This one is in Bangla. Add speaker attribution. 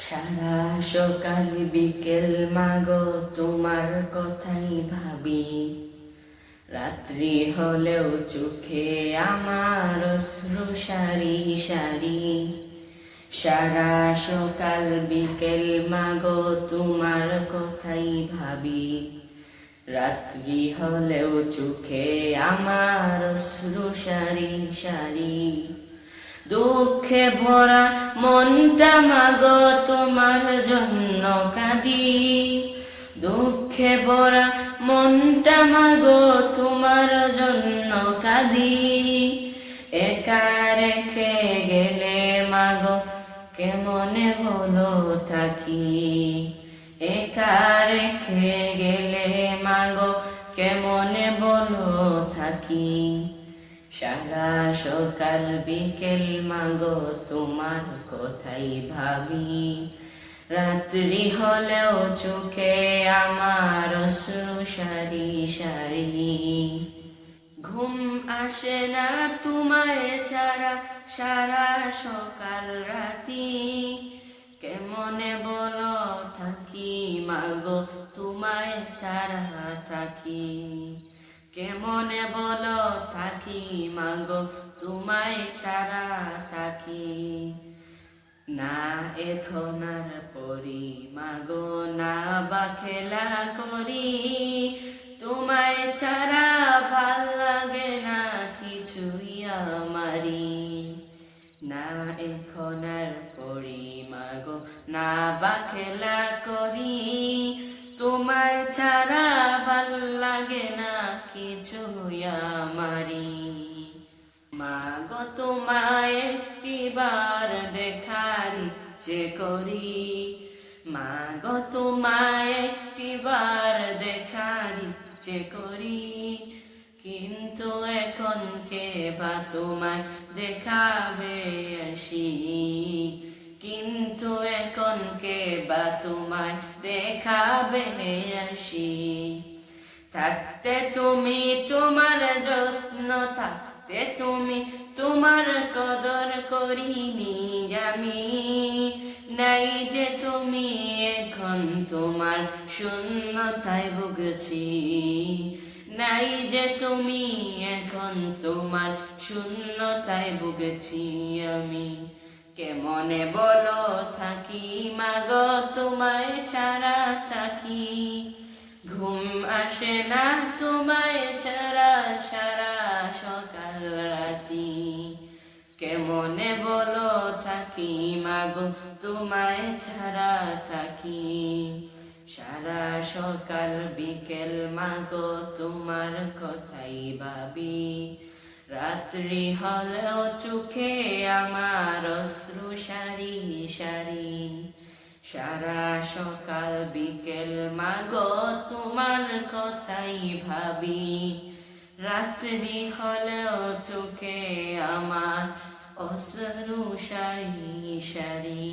Speaker 1: সারা সকাল বিকেল মাগো তোমার কথাই ভাবি, রাত্রি হলেও চোখে আমার অশ্রু সারি সারি। সারা সকাল বিকেল মাগো তোমার কথাই ভাবি, রাত্রি হলেও চোখে আমার অশ্রু সারি সারি। দুঃখে ভরা মনটা মাগো তোমার জন্য কাঁদি, দুঃখে ভরা মনটা মাগো তোমার জন্য কাঁদি। একা রেখে গেলে মাগো কেমনে বলো থাকি, একা রেখে গেলে মাগো কেমনে বলো থাকি। সারা সকাল বিকেল মাগো তোমার কথাই ভাবি, রাত্রি হলেও চোখে আমার অশ্রু সারি সারি। ঘুম আসে না তোমায় ছাড়া সারা সকাল রাতি, কেমনে বলো থাকি মাগো তোমায় ছাড়া থাকি। কেমনে বলো থাকি মাগো তোমায় ছাড়া থাকি। না এখন আর পড়ি মাগো না বা খেলা করি, তোমায় ছাড়া ভাল লাগে না কিছুই আমারি। না এখন আর পড়ি মাগো না বা খেলা করি, তোমায় ছাড়া ভাল লাগে না কিছুই আমারি। মাগো তোমায় একটিবার দেখার ইচ্ছে করি, মাগো তোমায় একটিবার দেখার ইচ্ছে করি। কিন্তু এখন কে বা তোমায় দেখাবে আসি, কিন্তু এখন কে বা তোমায় দেখাবে আসি। থাকতে তুমি তোমার যত্ন, থাকতে তুমি তোমার কদর করিনি আমি। নাই যে তুমি এখন তোমার শূন্যতায় ভুগছি, নাই যে তুমি এখন তোমার শূন্যতায় ভুগছি আমি। কেমনে বলো থাকি মাগো তোমায় ছাড়া থাকি, ঘুম আসে না তোমায় ছাড়া সারা সকাল রাতি। কেমনে বলো থাকি মাগো তোমায় ছাড়া থাকি। সারা সকাল বিকেল মাগো তোমার কথাই ভাবি, রাত্রি হলেও চোখে আমার অশ্রু সারি সারি। সারা সকাল বিকেল মাগো তোমার কথাই ভাবি, রাত্রি হলেও চোখে আমার অশ্রু সারি সারি।